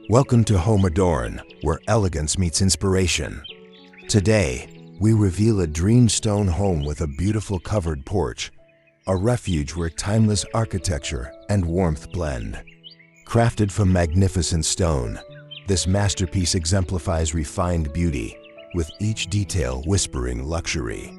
Welcome to Home Adorn, where elegance meets inspiration. Today, we reveal a dreamstone home with a beautiful covered porch, a refuge where timeless architecture and warmth blend. Crafted from magnificent stone, this masterpiece exemplifies refined beauty, with each detail whispering luxury.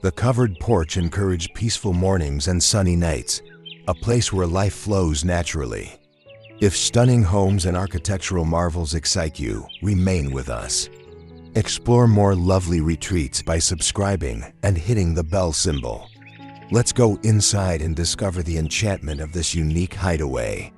The covered porch encourages peaceful mornings and sunny nights, a place where life flows naturally. If stunning homes and architectural marvels excite you, remain with us. Explore more lovely retreats by subscribing and hitting the bell symbol. Let's go inside and discover the enchantment of this unique hideaway.